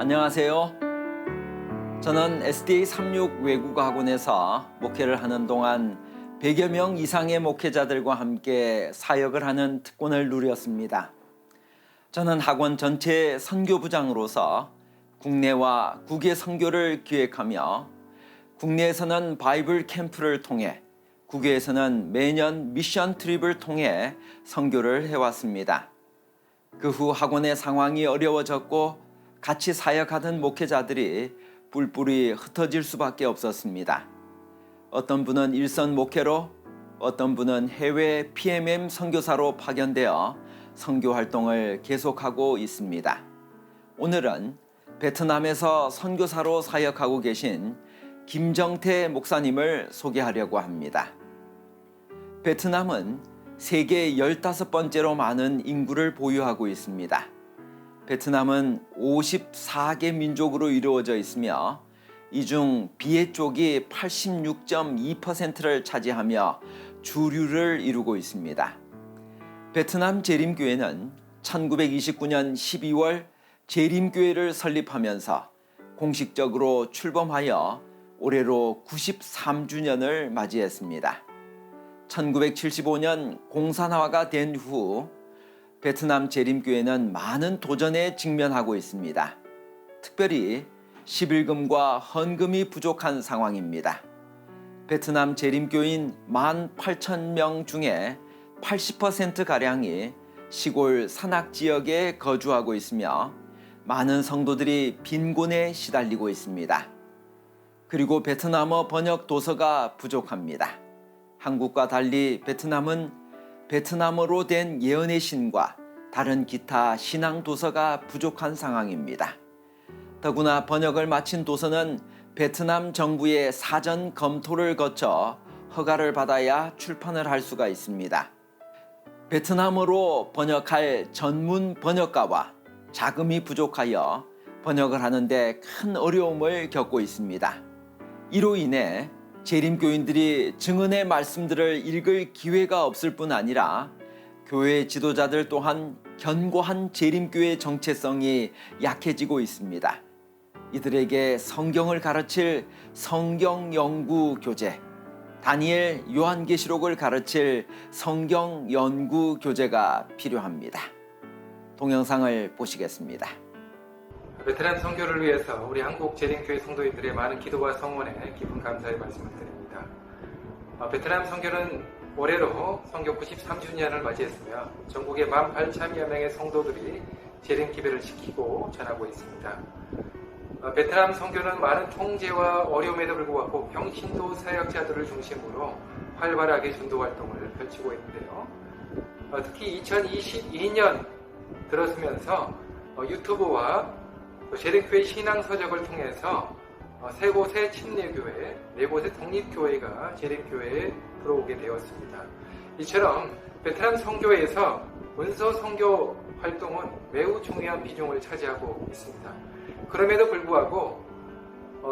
안녕하세요. 저는 SDA 36 외국어학원에서 목회를 하는 동안 100여 명 이상의 목회자들과 함께 사역을 하는 특권을 누렸습니다. 저는 학원 전체 선교부장으로서 국내와 국외 선교를 기획하며 국내에서는 바이블 캠프를 통해 국외에서는 매년 미션 트립을 통해 선교를 해왔습니다. 그 후 학원의 상황이 어려워졌고 같이 사역하던 목회자들이 뿔뿔이 흩어질 수밖에 없었습니다. 어떤 분은 일선 목회로, 어떤 분은 해외 PMM 선교사로 파견되어 선교 활동을 계속하고 있습니다. 오늘은 베트남에서 선교사로 사역하고 계신 김정태 목사님을 소개하려고 합니다. 베트남은 세계 15번째로 많은 인구를 보유하고 있습니다. 베트남은 54개 민족으로 이루어져 있으며 이 중 비해 쪽이 86.2%를 차지하며 주류를 이루고 있습니다. 베트남 재림교회는 1929년 12월 재림교회를 설립하면서 공식적으로 출범하여 올해로 93주년을 맞이했습니다. 1975년 공산화가 된 후 베트남 재림교회는 많은 도전에 직면하고 있습니다. 특별히 11금과 헌금이 부족한 상황입니다. 베트남 재림교인 18,000명 중에 80%가량이 시골 산악지역에 거주하고 있으며 많은 성도들이 빈곤에 시달리고 있습니다. 그리고 베트남어 번역 도서가 부족합니다. 한국과 달리 베트남은 베트남어로 된 예언의 신과 다른 기타 신앙 도서가 부족한 상황입니다. 더구나 번역을 마친 도서는 베트남 정부의 사전 검토를 거쳐 허가를 받아야 출판을 할 수가 있습니다. 베트남어로 번역할 전문 번역가와 자금이 부족하여 번역을 하는데 큰 어려움을 겪고 있습니다. 이로 인해 재림교인들이 증언의 말씀들을 읽을 기회가 없을 뿐 아니라 교회 지도자들 또한 견고한 재림교회 정체성이 약해지고 있습니다. 이들에게 성경을 가르칠 성경 연구 교재, 다니엘 요한계시록을 가르칠 성경 연구 교재가 필요합니다. 동영상을 보시겠습니다. 베트남 선교를 위해서 우리 한국 재림교회 성도인들의 많은 기도와 성원에 깊은 감사의 말씀을 드립니다. 베트남 선교는 올해로 선교 93주년을 맞이했으며 전국의 18,000여 명의 성도들이 재림 기회를 지키고 전하고 있습니다. 베트남 선교는 많은 통제와 어려움에도 불구하고 병신도 사역자들을 중심으로 활발하게 전도 활동을 펼치고 있는데요. 특히 2022년 들어서면서 유튜브와 재림교회 신앙서적을 통해서 세 곳의 침례교회, 네 곳의 독립교회가 재림교회에 들어오게 되었습니다. 이처럼 베트남 선교에서 문서 선교 활동은 매우 중요한 비중을 차지하고 있습니다. 그럼에도 불구하고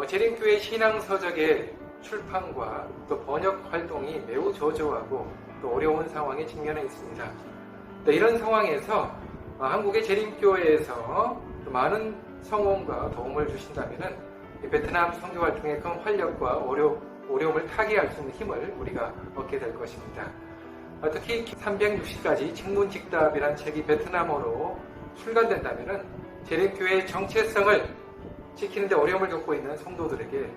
재림교회 신앙서적의 출판과 또 번역 활동이 매우 저조하고 또 어려운 상황에 직면해 있습니다. 이런 상황에서 한국의 재림교회에서 많은 성원과 도움을 주신다면 베트남 선교 활동의 큰 활력과 어려움을 타개할 수 있는 힘을 우리가 얻게 될 것입니다. 특히 360가지 직문직답이라는 책이 베트남어로 출간된다면 재림교회의 정체성을 지키는 데 어려움을 겪고 있는 성도들에게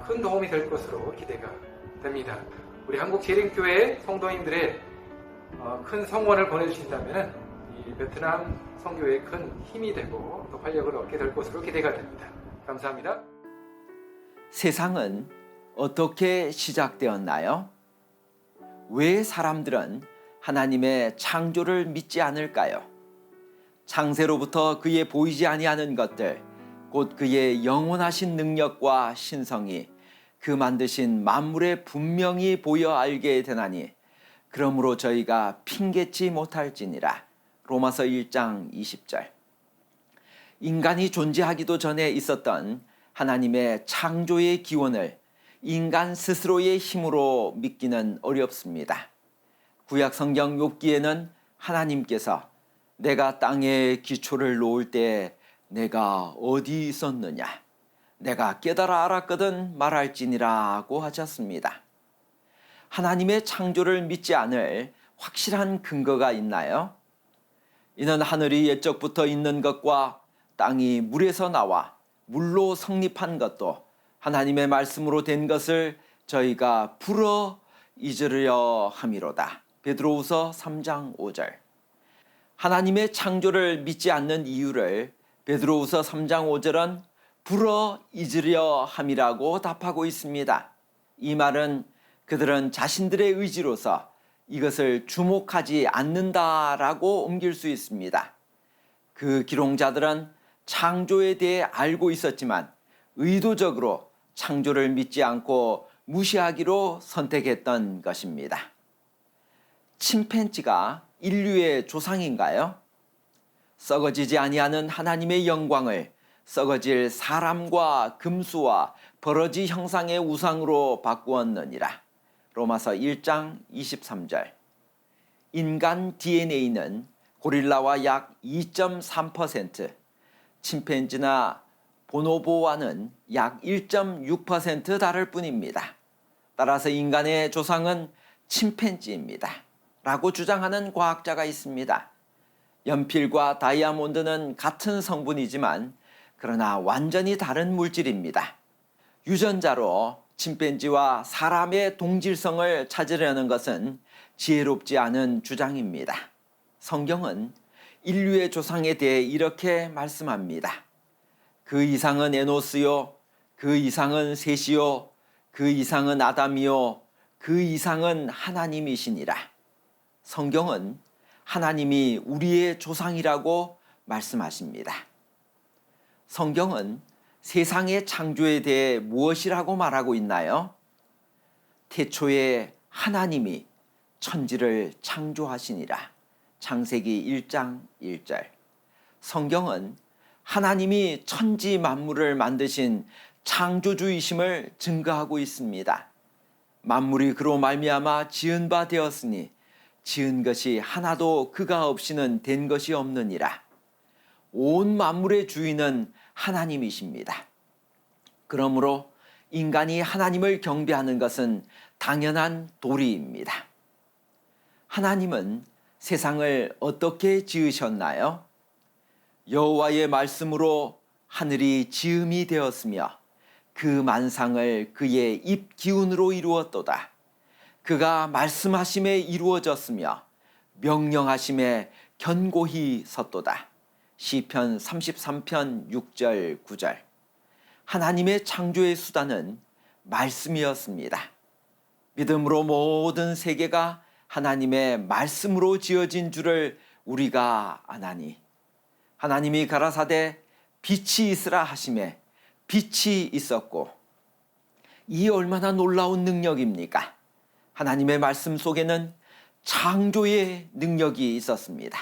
큰 도움이 될 것으로 기대가 됩니다. 우리 한국 재림교회 성도인들의 큰 성원을 보내주신다면 이 베트남 선교에 큰 힘이 되고 또 활력을 얻게 될 것으로 기대가 됩니다. 감사합니다. 세상은 어떻게 시작되었나요? 왜 사람들은 하나님의 창조를 믿지 않을까요? 창세로부터 그의 보이지 아니하는 것들, 곧 그의 영원하신 능력과 신성이 그 만드신 만물에 분명히 보여 알게 되나니 그러므로 저희가 핑계치 못할지니라. 로마서 1장 20절. 인간이 존재하기도 전에 있었던 하나님의 창조의 기원을 인간 스스로의 힘으로 믿기는 어렵습니다. 구약 성경 욥기에는 하나님께서 내가 땅에 기초를 놓을 때 내가 어디 있었느냐? 내가 깨달아 알았거든 말할지니라고 하셨습니다. 하나님의 창조를 믿지 않을 확실한 근거가 있나요? 이는 하늘이 옛적부터 있는 것과 땅이 물에서 나와 물로 성립한 것도 하나님의 말씀으로 된 것을 저희가 풀어 잊으려 함이로다. 베드로후서 3장 5절. 하나님의 창조를 믿지 않는 이유를 베드로후서 3장 5절은 풀어 잊으려 함이라고 답하고 있습니다. 이 말은 그들은 자신들의 의지로서 이것을 주목하지 않는다라고 옮길 수 있습니다. 그 기록자들은 창조에 대해 알고 있었지만 의도적으로 창조를 믿지 않고 무시하기로 선택했던 것입니다. 침팬지가 인류의 조상인가요? 썩어지지 아니하는 하나님의 영광을 썩어질 사람과 금수와 버러지 형상의 우상으로 바꾸었느니라. 로마서 1장 23절. 인간 DNA는 고릴라와 약 2.3%, 침팬지나 보노보와는 약 1.6% 다를 뿐입니다. 따라서 인간의 조상은 침팬지입니다. 라고 주장하는 과학자가 있습니다. 연필과 다이아몬드는 같은 성분이지만 그러나 완전히 다른 물질입니다. 유전자로 침팬지와 사람의 동질성을 찾으려는 것은 지혜롭지 않은 주장입니다. 성경은 인류의 조상에 대해 이렇게 말씀합니다. 그 이상은 에노스요, 그 이상은 셋이요, 그 이상은 아담이요, 그 이상은 하나님이시니라. 성경은 하나님이 우리의 조상이라고 말씀하십니다. 성경은 세상의 창조에 대해 무엇이라고 말하고 있나요? 태초에 하나님이 천지를 창조하시니라. 창세기 1장 1절. 성경은 하나님이 천지 만물을 만드신 창조주이심을 증거하고 있습니다. 만물이 그로 말미암아 지은 바 되었으니 지은 것이 하나도 그가 없이는 된 것이 없느니라. 온 만물의 주인은 하나님이십니다. 그러므로 인간이 하나님을 경배하는 것은 당연한 도리입니다. 하나님은 세상을 어떻게 지으셨나요? 여호와의 말씀으로 하늘이 지음이 되었으며 그 만상을 그의 입 기운으로 이루었도다. 그가 말씀하심에 이루어졌으며 명령하심에 견고히 섰도다. 시편 33편 6절 9절. 하나님의 창조의 수단은 말씀이었습니다. 믿음으로 모든 세계가 하나님의 말씀으로 지어진 줄을 우리가 아나니 하나님이 가라사대 빛이 있으라 하심에 빛이 있었고, 이 얼마나 놀라운 능력입니까? 하나님의 말씀 속에는 창조의 능력이 있었습니다.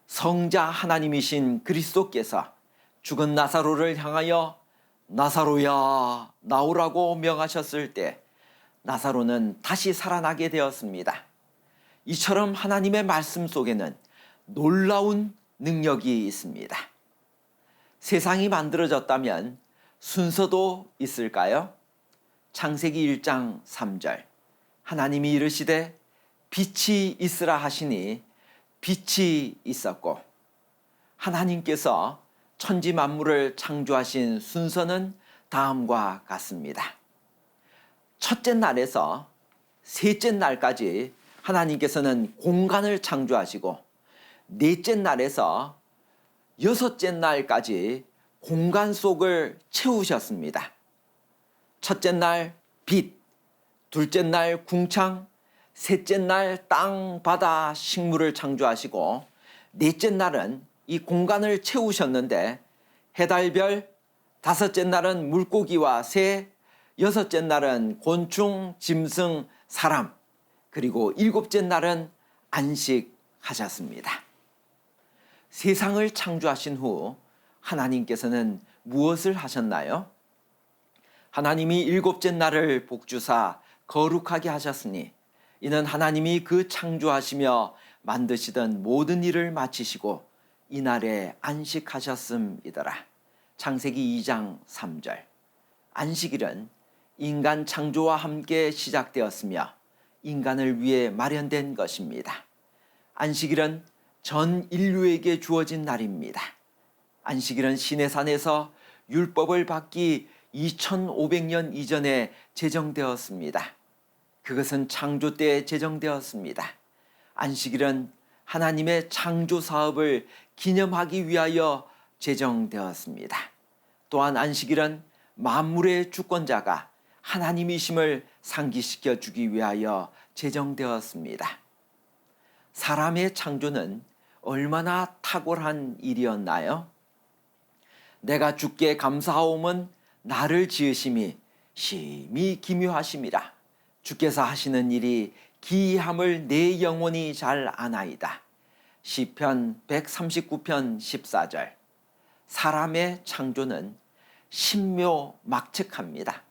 성자 하나님이신 그리스도께서 죽은 나사로를 향하여 나사로야 나오라고 명하셨을 때 나사로는 다시 살아나게 되었습니다. 이처럼 하나님의 말씀 속에는 놀라운 능력이 있습니다. 세상이 만들어졌다면 순서도 있을까요? 창세기 1장 3절. 하나님이 이르시되 빛이 있으라 하시니 빛이 있었고, 하나님께서 천지 만물을 창조하신 순서는 다음과 같습니다. 첫째 날에서 셋째 날까지 하나님께서는 공간을 창조하시고, 넷째 날에서 여섯째 날까지 공간 속을 채우셨습니다. 첫째 날 빛, 둘째 날 궁창, 셋째 날 땅, 바다, 식물을 창조하시고, 넷째 날은 이 공간을 채우셨는데 해달별, 다섯째 날은 물고기와 새, 여섯째 날은 곤충, 짐승, 사람, 그리고 일곱째 날은 안식하셨습니다. 세상을 창조하신 후 하나님께서는 무엇을 하셨나요? 하나님이 일곱째 날을 복주사 거룩하게 하셨으니 이는 하나님이 그 창조하시며 만드시던 모든 일을 마치시고 이날에 안식하셨음이더라. 창세기 2장 3절. 안식일은 인간 창조와 함께 시작되었으며 인간을 위해 마련된 것입니다. 안식일은 전 인류에게 주어진 날입니다. 안식일은 시내산에서 율법을 받기 2500년 이전에 제정되었습니다. 그것은 창조 때 제정되었습니다. 안식일은 하나님의 창조 사업을 기념하기 위하여 제정되었습니다. 또한 안식일은 만물의 주권자가 하나님이심을 상기시켜 주기 위하여 제정되었습니다. 사람의 창조는 얼마나 탁월한 일이었나요? 내가 주께 감사하옴은 나를 지으심이 심히 기묘하심이라. 주께서 하시는 일이 기이함을 내 영혼이 잘 아나이다. 시편 139편 14절. 사람의 창조는 신묘막측합니다.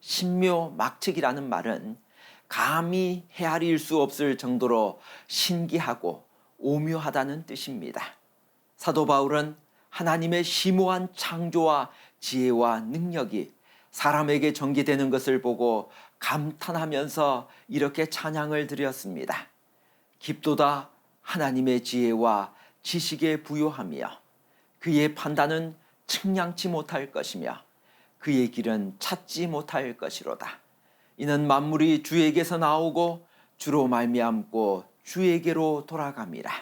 신묘막측이라는 말은 감히 헤아릴 수 없을 정도로 신기하고 오묘하다는 뜻입니다. 사도 바울은 하나님의 심오한 창조와 지혜와 능력이 사람에게 전개되는 것을 보고 감탄하면서 이렇게 찬양을 드렸습니다. 깊도다 하나님의 지혜와 지식에 부요하며 그의 판단은 측량치 못할 것이며 그의 길은 찾지 못할 것이로다. 이는 만물이 주에게서 나오고 주로 말미암고 주에게로 돌아갑니다.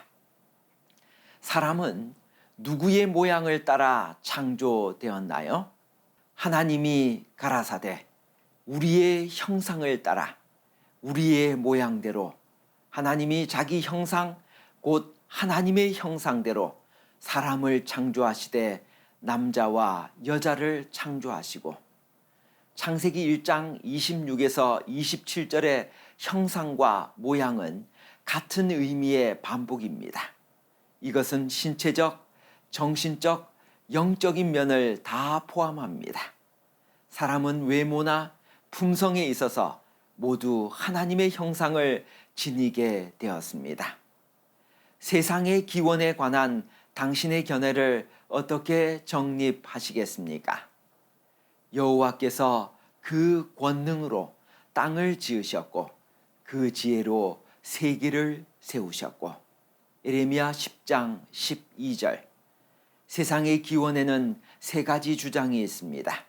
사람은 누구의 모양을 따라 창조되었나요? 하나님이 가라사대 우리의 형상을 따라 우리의 모양대로 하나님이 자기 형상 곧 하나님의 형상대로 사람을 창조하시되 남자와 여자를 창조하시고 창세기 1장 26에서 27절의 형상과 모양은 같은 의미의 반복입니다. 이것은 신체적, 정신적, 영적인 면을 다 포함합니다. 사람은 외모나 품성에 있어서 모두 하나님의 형상을 지니게 되었습니다. 세상의 기원에 관한 당신의 견해를 어떻게 정립하시겠습니까? 여호와께서 그 권능으로 땅을 지으셨고 그 지혜로 세계를 세우셨고 예레미야 10장 12절. 세상의 기원에는 세 가지 주장이 있습니다.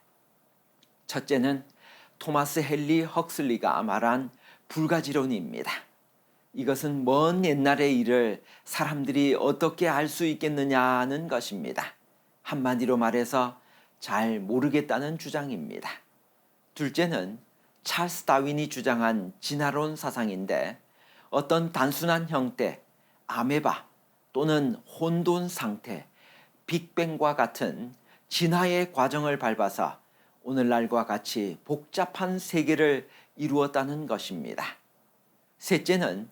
첫째는 토마스 헨리 헉슬리가 말한 불가지론입니다. 이것은 먼 옛날의 일을 사람들이 어떻게 알 수 있겠느냐는 것입니다. 한마디로 말해서 잘 모르겠다는 주장입니다. 둘째는 찰스 다윈이 주장한 진화론 사상인데 어떤 단순한 형태, 아메바 또는 혼돈 상태, 빅뱅과 같은 진화의 과정을 밟아서 오늘날과 같이 복잡한 세계를 이루었다는 것입니다. 셋째는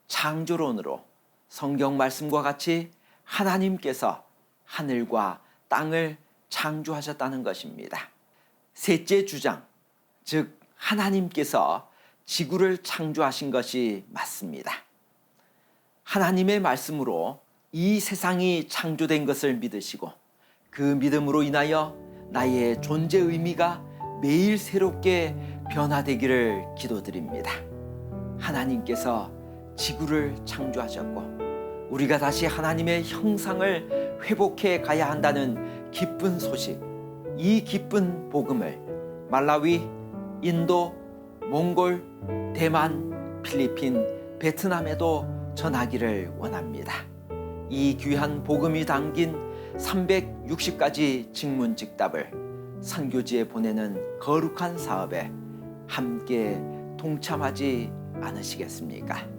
창조론으로 성경 말씀과 같이 하나님께서 하늘과 땅을 창조하셨다는 것입니다. 셋째 주장, 즉 하나님께서 지구를 창조하신 것이 맞습니다. 하나님의 말씀으로 이 세상이 창조된 것을 믿으시고 그 믿음으로 인하여 나의 존재 의미가 매일 새롭게 변화되기를 기도드립니다. 하나님께서 지구를 창조하셨고 우리가 다시 하나님의 형상을 회복해 가야 한다는 기쁜 소식, 이 기쁜 복음을 말라위, 인도, 몽골, 대만, 필리핀, 베트남에도 전하기를 원합니다. 이 귀한 복음이 담긴 360가지 직문직답을 선교지에 보내는 거룩한 사업에 함께 동참하지 않으시겠습니까?